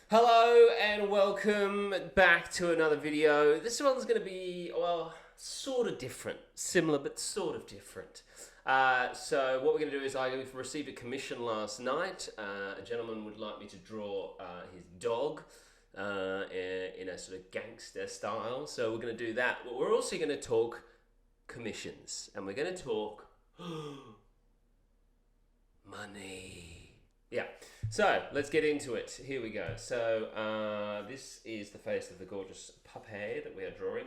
Hello and welcome back to another video. This one's going to be, well, sort of different. Similar, but sort of different. So what we're going to do is I received a commission last night. A gentleman would like me to draw his dog in a sort of gangster style. So we're going to do that. But we're also going to talk commissions. And we're going to talk money. Yeah. So let's get into it. Here we go. So this is the face of the gorgeous puppy that we are drawing.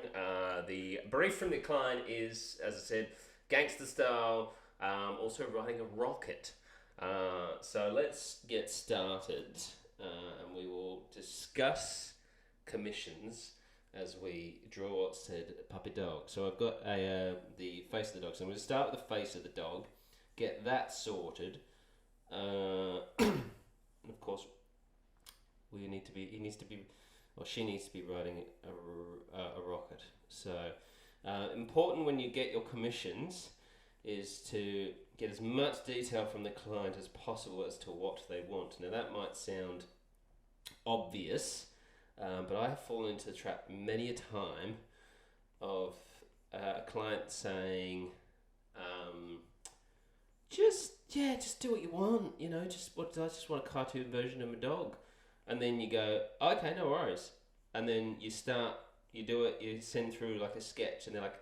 The brief from the client is, as I said, gangster style. Also riding a rocket. So let's get started, and we will discuss commissions as we draw said puppy dog. So I've got the face of the dog. So I'm going to start with the face of the dog, get that sorted. Of course, he needs to be, or she needs to be riding a rocket. So important when you get your commissions is to get as much detail from the client as possible as to what they want. Now that might sound obvious, but I have fallen into the trap many a time of a client saying, just do what you want, I just want a cartoon version of my dog. And then you go, okay, no worries. And then you do it, you send through like a sketch, and they're like,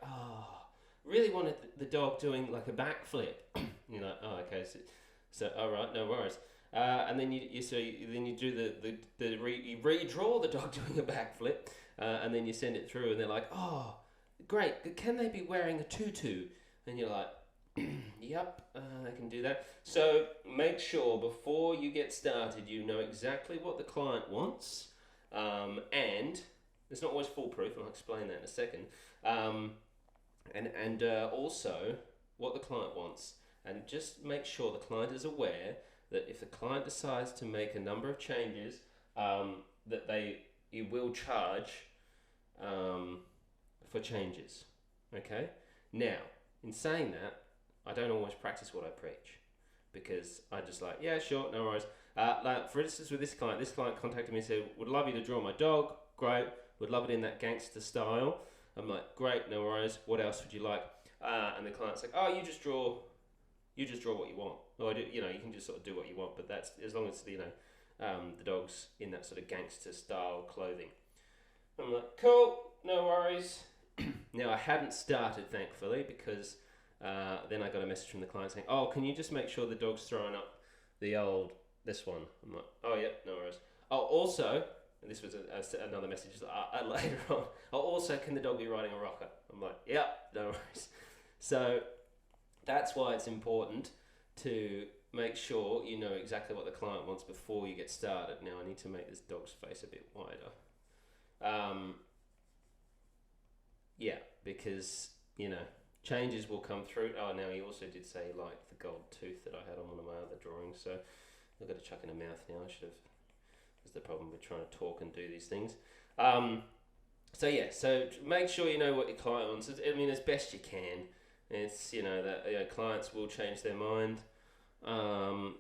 really wanted the dog doing like a backflip. You're like, okay, so all right, no worries. And then you do you redraw the dog doing a backflip, and then you send it through, and they're like, great, can they be wearing a tutu? And you're like, yep, I can do that. So make sure before you get started you know exactly what the client wants, and it's not always foolproof, and I'll explain that in a second, and also what the client wants, and just make sure the client is aware that if the client decides to make a number of changes, that you will charge for changes. Okay? Now, in saying that, I don't always practice what I preach, because I just like, yeah, sure, no worries. Like for instance, with this client contacted me and said, would love you to draw my dog. Great, would love it in that gangster style. I'm like, great, no worries. What else would you like? And the client's like, you just draw what you want. Or you can just sort of do what you want, but that's as long as the dog's in that sort of gangster style clothing. I'm like, cool, no worries. Now I hadn't started, thankfully, because then I got a message from the client saying, can you just make sure the dog's throwing up this one? I'm like, yeah, no worries. Also, and this was another message later on, also, can the dog be riding a rocket? I'm like, yeah, no worries. So that's why it's important to make sure you know exactly what the client wants before you get started. Now I need to make this dog's face a bit wider. Because, changes will come through. Now he also did say he liked the gold tooth that I had on one of my other drawings, so I've got to chuck in a mouth now. I should have. That's the problem with trying to talk and do these things. So make sure you know what your client wants. As best you can. It's, that clients will change their mind. But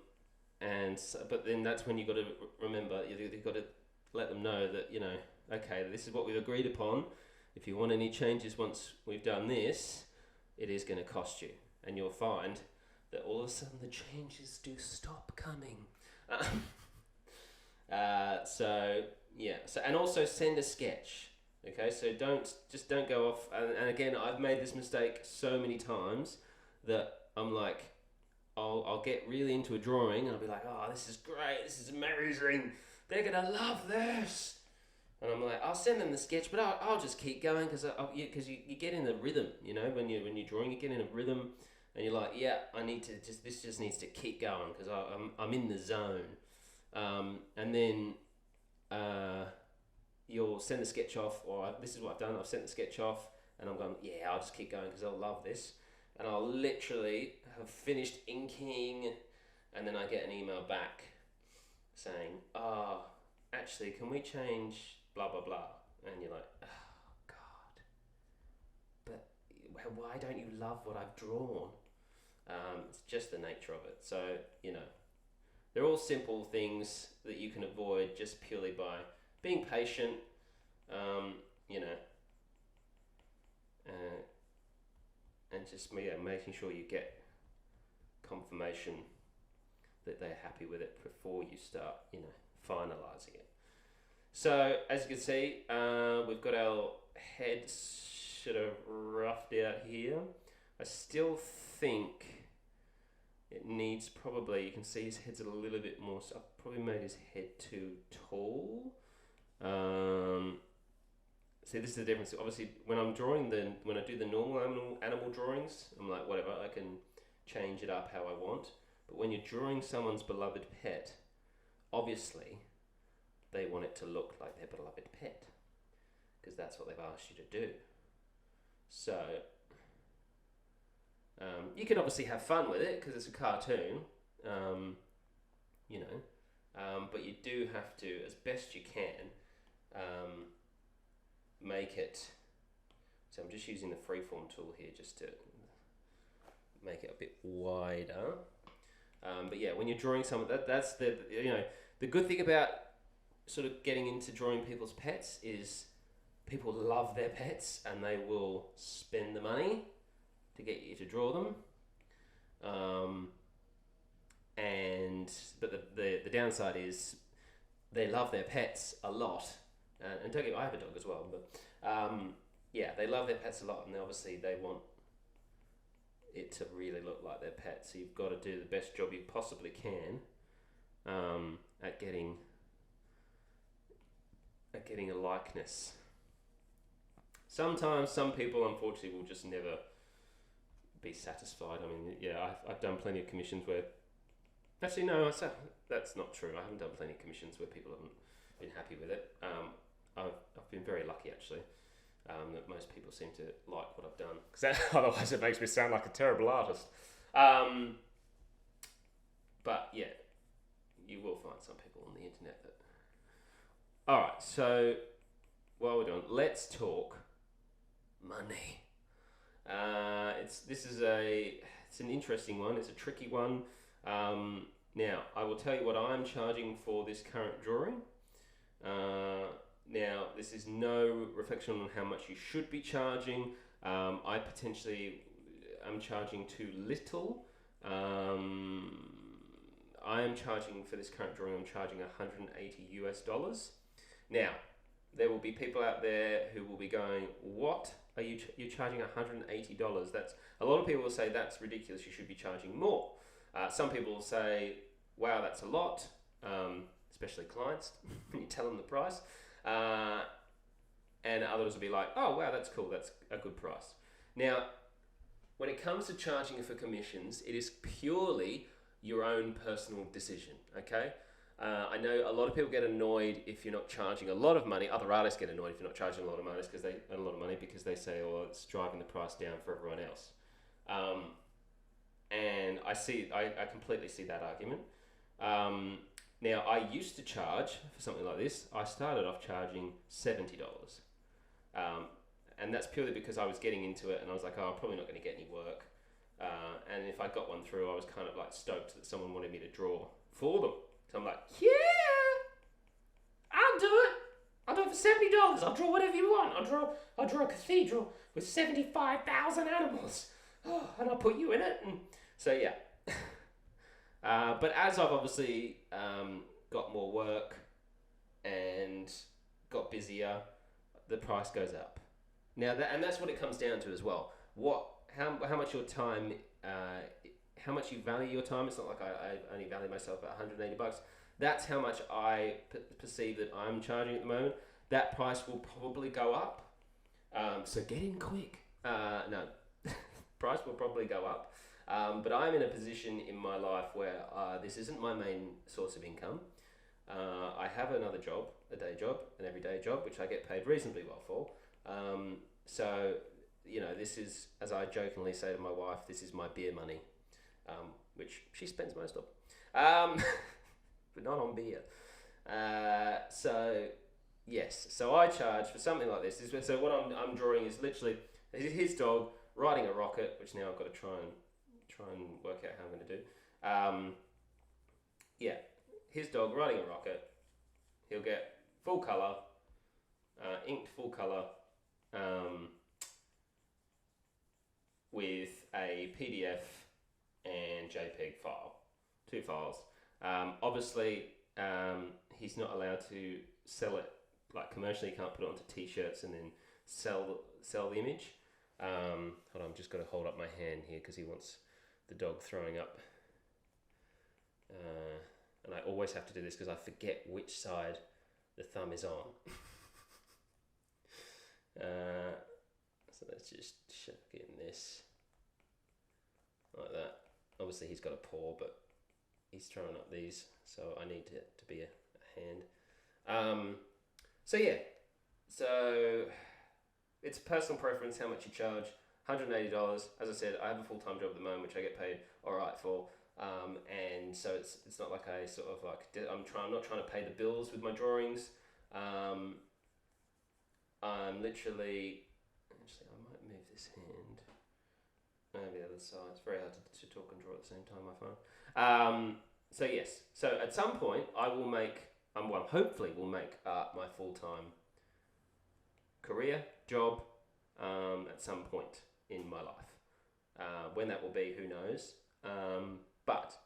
then that's when you've got to remember, you've got to let them know that, okay, this is what we've agreed upon. If you want any changes once we've done this, it is going to cost you. And you'll find that all of a sudden the changes do stop coming. And also send a sketch. Okay, so don't go off. And again, I've made this mistake so many times that I'm like, I'll get really into a drawing and I'll be like, this is great, this is amazing, they're gonna love this. And I'm like, I'll send them the sketch, but I'll just keep going because you get in the rhythm, when you're drawing, you get in a rhythm, and you're like, yeah, this just needs to keep going because I'm in the zone, and then you'll send the sketch off, or this is what I've done. I've sent the sketch off, and I'm going, yeah, I'll just keep going because they'll love this, and I'll literally have finished inking, and then I get an email back saying, actually, can we change blah, blah, blah? And you're like, God. But why don't you love what I've drawn? It's just the nature of it. So, they're all simple things that you can avoid just purely by being patient, you know, and just making sure you get confirmation that they're happy with it before you start, finalising it. So as you can see, we've got our head sort of roughed out here. I still think it needs probably, you can see his head's a little bit more, so I've probably made his head too tall. See, this is the difference. Obviously, when I do the normal animal drawings, I'm like, whatever, I can change it up how I want. But when you're drawing someone's beloved pet, obviously, they want it to look like their beloved pet, because that's what they've asked you to do. So, you can obviously have fun with it, because it's a cartoon, but you do have to, as best you can, make it, so I'm just using the freeform tool here just to make it a bit wider. But yeah, when you're drawing someone, that's the good thing about sort of getting into drawing people's pets is people love their pets and they will spend the money to get you to draw them. But the downside is they love their pets a lot. And don't get me, I have a dog as well, but they love their pets a lot, and obviously they want it to really look like their pet. So you've got to do the best job you possibly can at getting a likeness. Sometimes some people, unfortunately, will just never be satisfied. I mean, yeah, I've done plenty of commissions where, actually no, that's not true. I haven't done plenty of commissions where people haven't been happy with it. I've been very lucky actually, that most people seem to like what I've done, because otherwise it makes me sound like a terrible artist. But yeah, you will find some people on the internet that. All right, so while we're doing, let's talk money. It's an interesting one. It's a tricky one. Now I will tell you what I'm charging for this current drawing. Now, this is no reflection on how much you should be charging. I'm charging too little. I am charging for this current drawing, I'm charging $180 US. Now, there will be people out there who will be going, what are you're charging $180? That's, a lot of people will say that's ridiculous, you should be charging more. Some people will say, wow, that's a lot, especially clients, when you tell them the price. And others will be like, oh wow, that's cool, that's a good price. Now, when it comes to charging for commissions, it is purely your own personal decision, okay? I know a lot of people get annoyed if you're not charging a lot of money. Other artists get annoyed if you're not charging a lot of money because they say, oh, it's driving the price down for everyone else. And I completely see that argument. Now, I used to charge for something like this. I started off charging $70. And that's purely because I was getting into it and I was like, oh, I'm probably not going to get any work. And if I got one through, I was kind of like stoked that someone wanted me to draw for them. So I'm like, yeah, I'll do it. I'll do it for $70. I'll draw whatever you want. I'll draw a cathedral with 75,000 animals. Oh, and I'll put you in it. And so, yeah. But as I've obviously got more work and got busier, the price goes up. Now, that's what it comes down to as well. How much your time, how much you value your time. It's not like I only value myself at $180. That's how much I perceive that I'm charging at the moment. That price will probably go up. So get in quick. No, price will probably go up. But I'm in a position in my life where this isn't my main source of income. I have another job, a day job, an everyday job, which I get paid reasonably well for. So, this is, as I jokingly say to my wife, this is my beer money, which she spends most of, but not on beer. So, yes, so I charge for something like this. So what I'm drawing is literally his dog riding a rocket, which now I've got to try and work out how I'm going to do. yeah, his dog riding a rocket, he'll get full colour, inked full colour, with a PDF and JPEG file, 2 files. Obviously, he's not allowed to sell it like commercially. He can't put it onto T-shirts and then sell the image. Hold on, I'm just got to hold up my hand here because he wants the dog throwing up. And I always have to do this because I forget which side the thumb is on. So let's just chuck in this like that. Obviously he's got a paw, but he's throwing up these, so I need to be a hand. So yeah, so it's personal preference how much you charge. $180. As I said, I have a full-time job at the moment, which I get paid all right for. And so it's not like I sort of like I'm not trying to pay the bills with my drawings. I'm literally actually I might move this hand. Maybe the other side. It's very hard to talk and draw at the same time, I find. So yes. So at some point I will make. Hopefully will make art my full-time career job. At some point in my life. When that will be, who knows.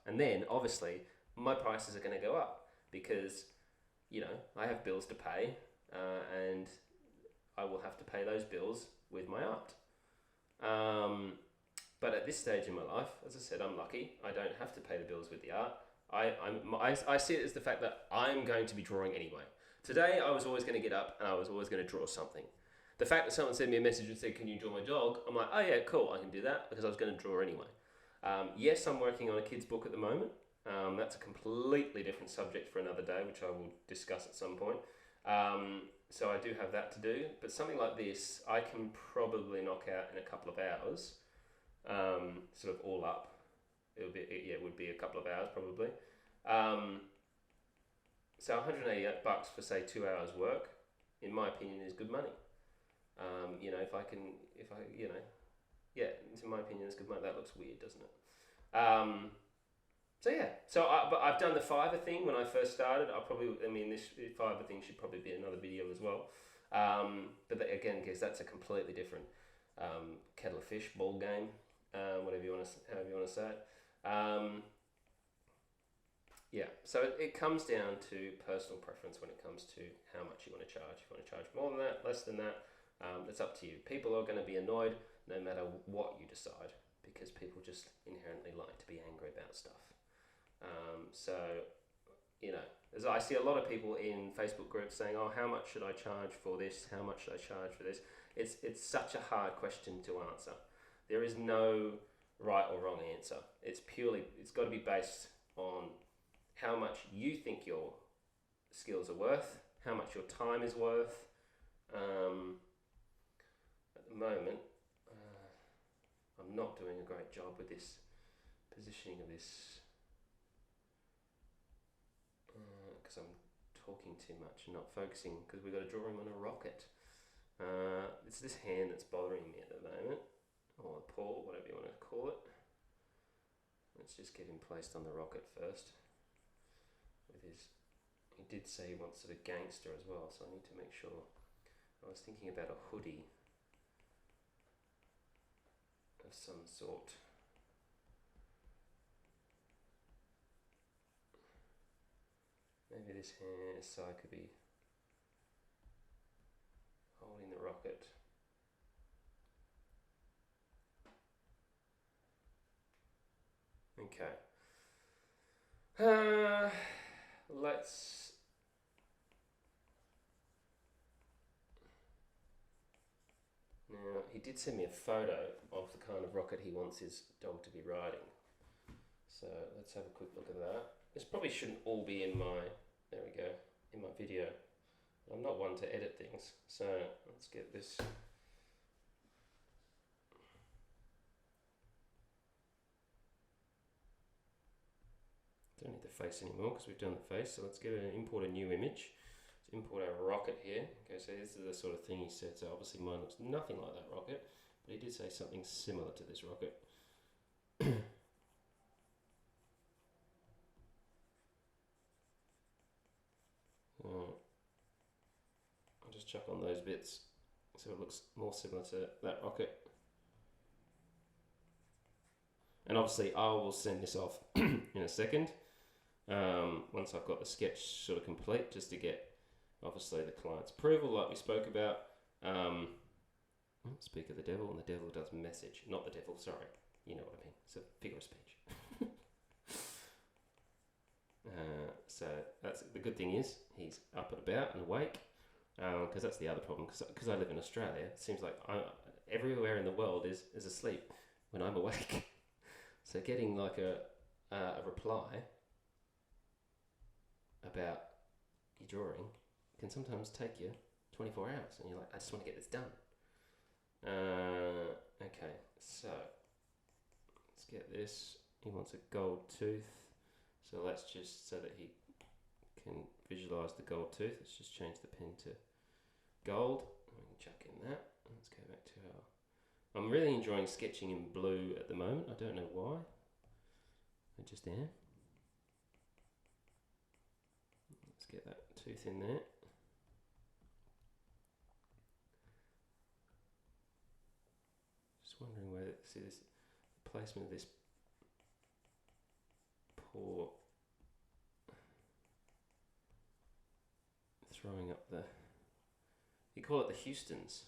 And then obviously my prices are going to go up because, I have bills to pay, and I will have to pay those bills with my art. But at this stage in my life, as I said, I'm lucky. I don't have to pay the bills with the art. I see it as the fact that I'm going to be drawing anyway. Today I was always going to get up and I was always going to draw something. The fact that someone sent me a message and said, "Can you draw my dog?" I'm like, "Oh yeah, cool, I can do that," because I was going to draw anyway. Yes, I'm working on a kid's book at the moment. That's a completely different subject for another day, which I will discuss at some point. So I do have that to do. But something like this, I can probably knock out in a couple of hours, sort of all up. It would be a couple of hours probably. So $188 for say 2 hours work, in my opinion, is good money. In my opinion, it's good money. That looks weird, doesn't it? But I've done the Fiverr thing when I first started. This Fiverr thing should probably be another video as well. Again, because that's a completely different kettle of fish, ball game, however you want to say it. So it comes down to personal preference when it comes to how much you want to charge. If you want to charge more than that, less than that, it's up to you. People are going to be annoyed no matter what you decide, because people just inherently like to be angry about stuff. As I see a lot of people in Facebook groups saying, "Oh, how much should I charge for this? How much should I charge for this?" It's such a hard question to answer. There is no right or wrong answer. It's got to be based on how much you think your skills are worth, how much your time is worth. At the moment, I'm not doing a great job with this positioning of this because I'm talking too much and not focusing, because we've got to draw him on a rocket. It's this hand that's bothering me at the moment, or a paw, whatever you want to call it. Let's just get him placed on the rocket first. He did say he wants sort of gangster as well, so I need to make sure. I was thinking about a hoodie of some sort. Maybe this side could be holding the rocket. Okay. Now, he did send me a photo of the kind of rocket he wants his dog to be riding. So let's have a quick look at that. This probably shouldn't all be in my video. I'm not one to edit things, so let's get this. Don't need the face anymore because we've done the face, so let's import a new image. Let's import our rocket here. Okay, so this is the sort of thing he said. So obviously mine looks nothing like that rocket, but he did say something similar to this rocket. chuck on those bits so it looks more similar to that rocket. And obviously I will send this off in a second, once I've got the sketch sort of complete, just to get obviously the client's approval like we spoke about. Speak of the devil, and the devil does message. Not the devil, sorry. You know what I mean. It's a figure of speech. So that's the good thing is he's up and about and awake, because that's the other problem. Because I live in Australia, it seems like everywhere in the world is asleep when I'm awake. So getting like a reply about your drawing can sometimes take you 24 hours, and you're like, I just want to get this done. Okay, so let's get this. He wants a gold tooth, so let's just, so that he can visualize the gold tooth, let's just change the pen to gold. We can chuck in that. Let's go back to our, I'm really enjoying sketching in blue at the moment. I don't know why, I just am. Let's get that tooth in there. Wondering where, see this, the placement of this paw throwing up the, you call it the Houstons.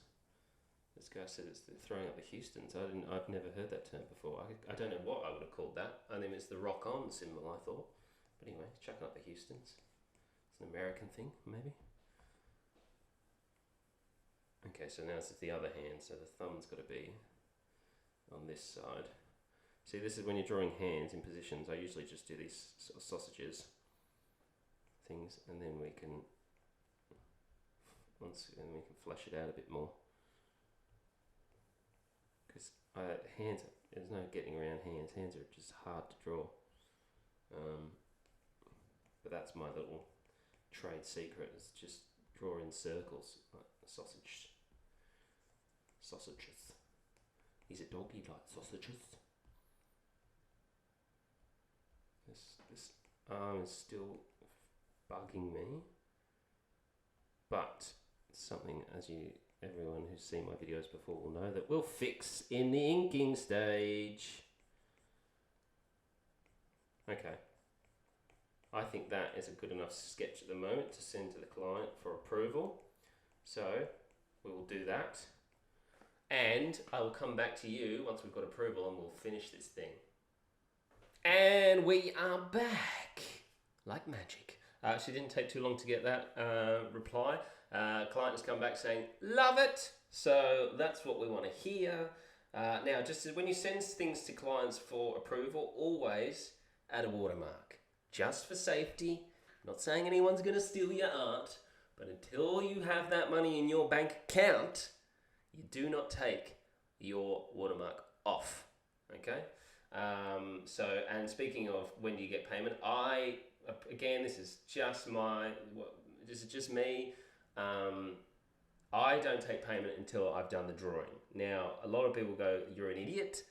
This guy said it's throwing up the Houstons. I've never heard that term before. I don't know what I would have called that. I think it's the rock on symbol, I thought. But anyway, chucking up the Houstons. It's an American thing, maybe. Okay, so now it's the other hand, so the thumb's got to be on this side. See, this is when you're drawing hands in positions. I usually just do these sort of sausages things, and then we can flesh it out a bit more. Because hands, there's no getting around hands. Hands are just hard to draw. But that's my little trade secret. Is just draw in circles like sausages. He's a dog, he likes sausages. This arm is still bugging me, but something, as everyone who's seen my videos before will know, that we'll fix in the inking stage. Okay, I think that is a good enough sketch at the moment to send to the client for approval, so we will do that. And I will come back to you once we've got approval and we'll finish this thing. And we are back, like magic. Actually, didn't take too long to get that reply. Client has come back saying, love it. So that's what we want to hear. Now, just when you send things to clients for approval, always add a watermark. Just for safety. Not saying anyone's going to steal your art, but until you have that money in your bank account, you do not take your watermark off, okay? And speaking of when do you get payment, again, this is just me. I don't take payment until I've done the drawing. Now, a lot of people go, you're an idiot,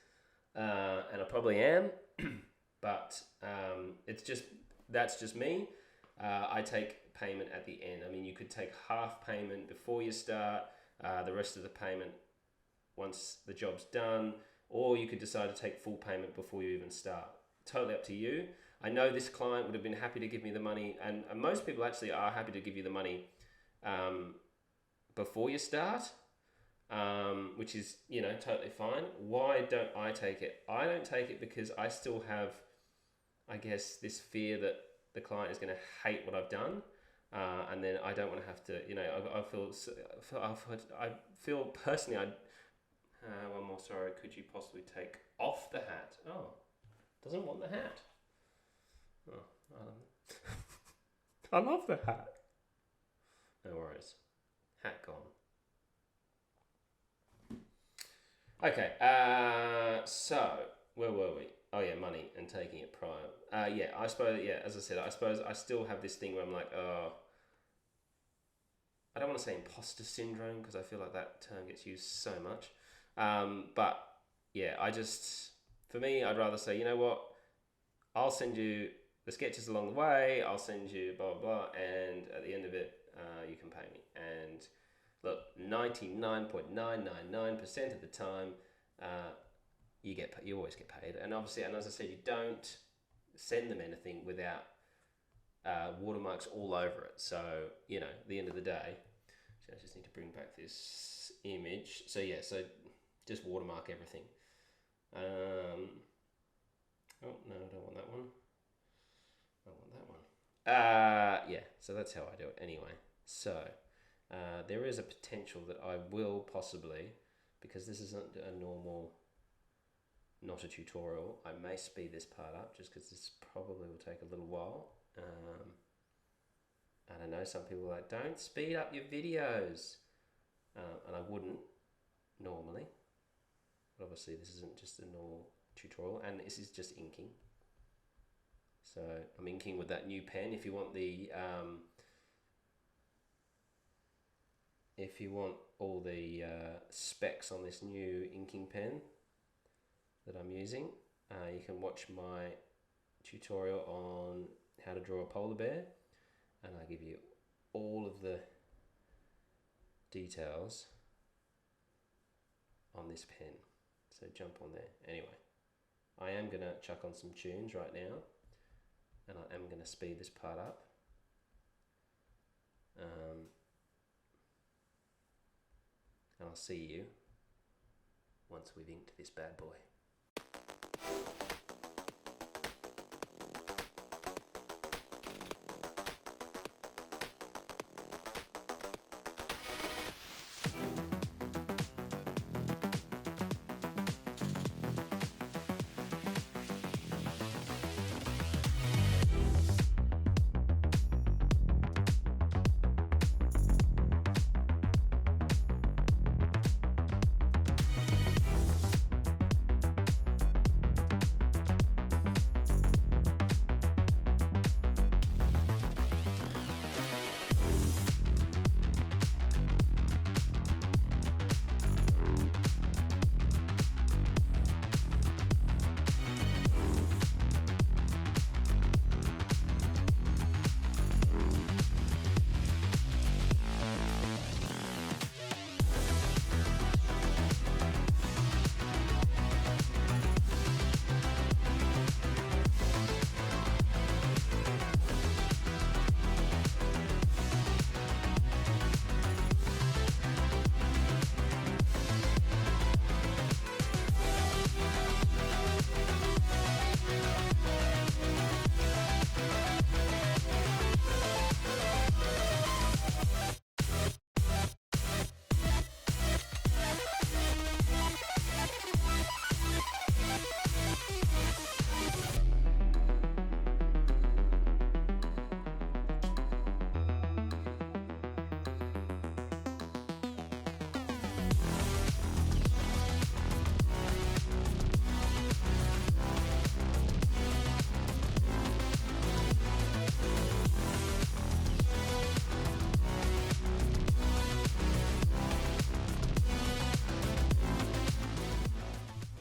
and I probably am, but that's just me. I take payment at the end. I mean, you could take half payment before you start, the rest of the payment once the job's done, or you could decide to take full payment before you even start. Totally up to you. I know this client would have been happy to give me the money, and most people actually are happy to give you the money before you start, which is, totally fine. Why don't I take it? I don't take it because I still have, I guess, this fear that the client is going to hate what I've done. And then I don't want to have to, I feel personally, one more, sorry, could you possibly take off the hat? Oh, doesn't want the hat. Oh, I love the hat. No worries. Hat gone. Okay, so, where were we? Oh yeah, money and taking it prior. I suppose, as I said, I suppose I still have this thing where I'm like, I don't want to say imposter syndrome because I feel like that term gets used so much. But yeah, for me, I'd rather say, you know what, I'll send you the sketches along the way, I'll send you blah, blah, blah, and at the end of it, you can pay me. And 99.999% of the time, you always get paid. And obviously, and as I said, you don't send them anything without watermarks all over it. So, you know, at the end of the day, so I just need to bring back this image. So yeah, so just watermark everything. Oh no, I don't want that one. I want that one. Yeah, so that's how I do it anyway. So there is a potential that I will possibly, because this isn't a normal, not a tutorial, I may speed this part up just because this probably will take a little while. And I know some people are like, don't speed up your videos. And I wouldn't normally. But obviously this isn't just a normal tutorial, and this is just inking. So I'm inking with that new pen. If you want the if you want all the specs on this new inking pen that I'm using, you can watch my tutorial on how to draw a polar bear, and I give you all of the details on this pen. So jump on there. Anyway, I am going to chuck on some tunes right now, and I am going to speed this part up. And I'll see you once we've inked this bad boy.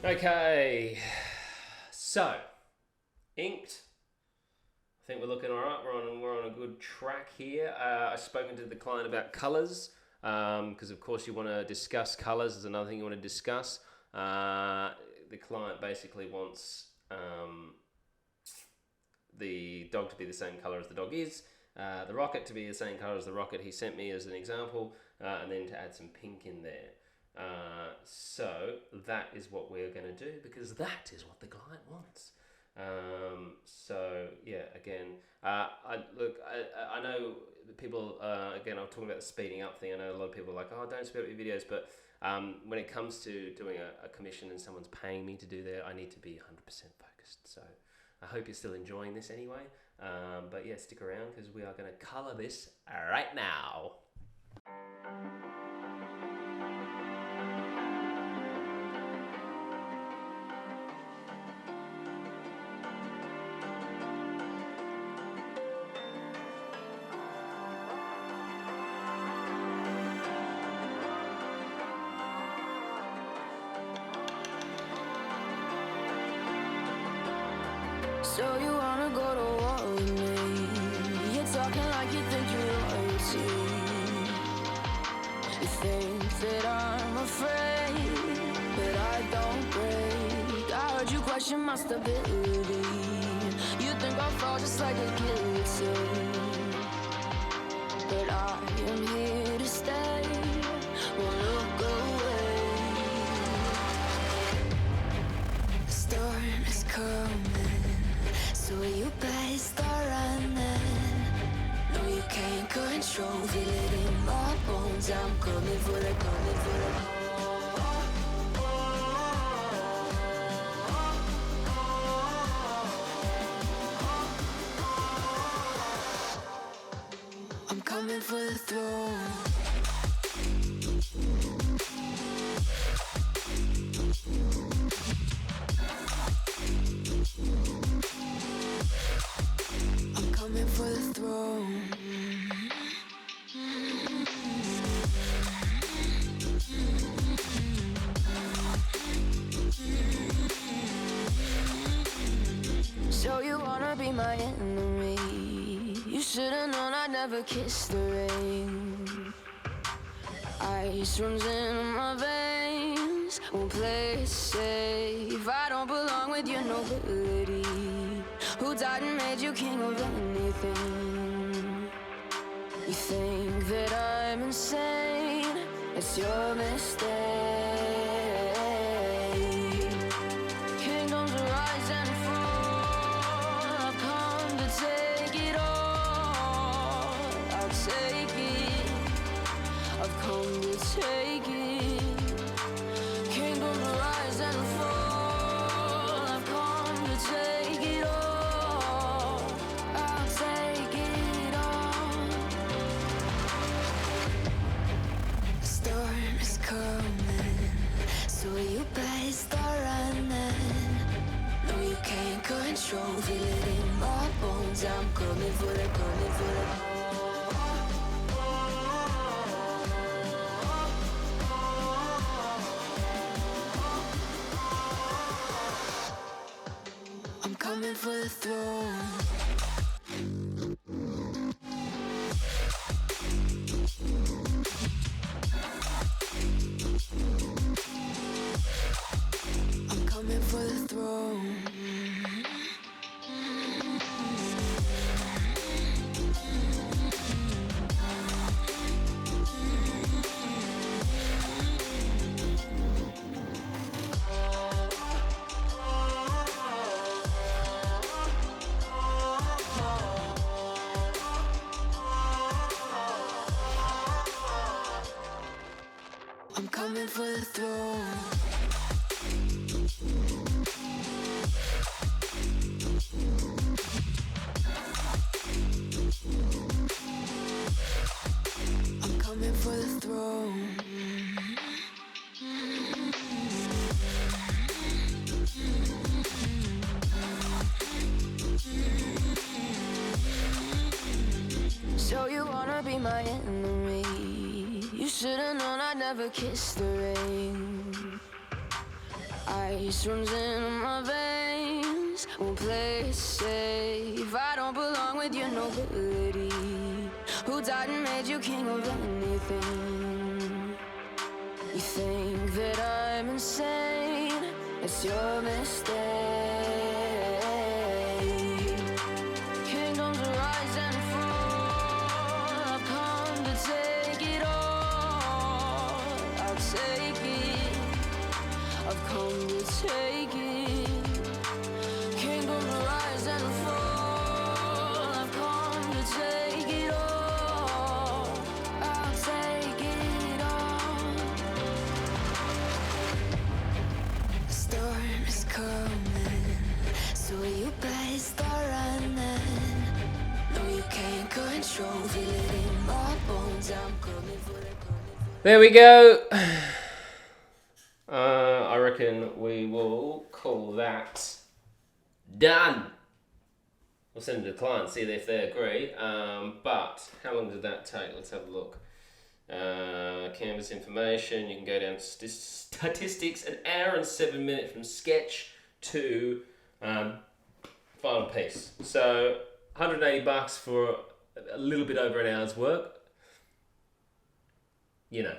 Okay, so inked. I think we're looking all right. We're on a good track here. I've spoken to the client about colors, because of course you want to discuss colors. There's another thing you want to discuss. The client basically wants the dog to be the same color as the dog is, the rocket to be the same color as the rocket he sent me as an example, and then to add some pink in there. So that is what we're going to do, because that is what the client wants. So yeah, again, I know people, again, I'm talking about the speeding up thing. I know a lot of people are like, oh, don't speed up your videos, but when it comes to doing a commission and someone's paying me to do that, I need to be 100% focused. So I hope you're still enjoying this anyway. But yeah, stick around, because we are going to color this right now. So you wanna go to war with me? You're talking like you think you're royalty. You think that I'm afraid, but I don't break. I heard you question my stability. You think I'll fall just like a guillotine, but I am here to stay. Won't look away. The storm is coming, so you better start running. No, you can't control, feel it in my bones. I'm coming for the, coming for the. I'm coming for the throne. I'm coming for the throne. So you wanna be my enemy? You should've known I'd never kiss the rain. Ice runs in my veins, won't play it safe. I don't belong with your nobility. Who died and made you king of anything? You think that I'm insane? It's your mistake. Kingdoms rise and fall. I've come to take it all. I'll take it. I've come to take it. Kingdoms rise and fall. I've come to take it all. I'll take it all. The storm is coming, so you better start running. No, you can't control, feel it in my bones. I'm coming for the, coming for the. I'm coming for the throne. I'm coming for the throne. I'm coming for the throne. I'm coming for the throne. So you wanna be my enemy? You should've known I'd never kiss the rain. Ice runs in my veins, won't play it safe. I don't belong with your nobility. Who died and made you king of anything? You think that I'm insane? It's your mistake. Kingdoms rise and fall. I've come to take it all. I'll take it. I've come to take it. Kingdoms rise and fall. I've come to take it all. I'll take it all. The storm is coming, so you better start running. No, you can't control, feel it in my bones. I'm coming for the, coming for the. There we go. I reckon we will call that done. We'll send it to the client, see if they agree. But how long did that take? Let's have a look. Canvas information. You can go down to statistics. An hour and 7 minutes from sketch to final piece. So $180 for a little bit over an hour's work. You know,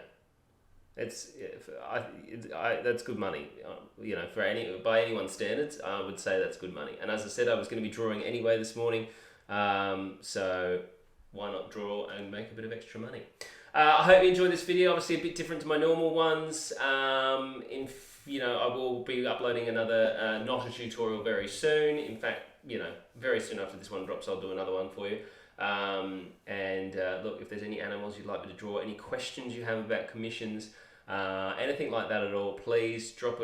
That's good money. You know, by anyone's standards, I would say that's good money. And as I said, I was going to be drawing anyway this morning, so why not draw and make a bit of extra money? I hope you enjoyed this video. Obviously, a bit different to my normal ones. I will be uploading another not a tutorial very soon. In fact, very soon after this one drops, I'll do another one for you. Look, if there's any animals you'd like me to draw, any questions you have about commissions, anything like that at all, please drop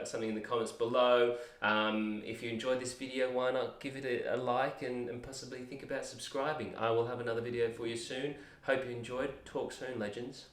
something in the comments below. If you enjoyed this video, why not give it a like and possibly think about subscribing. I will have another video for you soon. Hope you enjoyed. Talk soon, legends.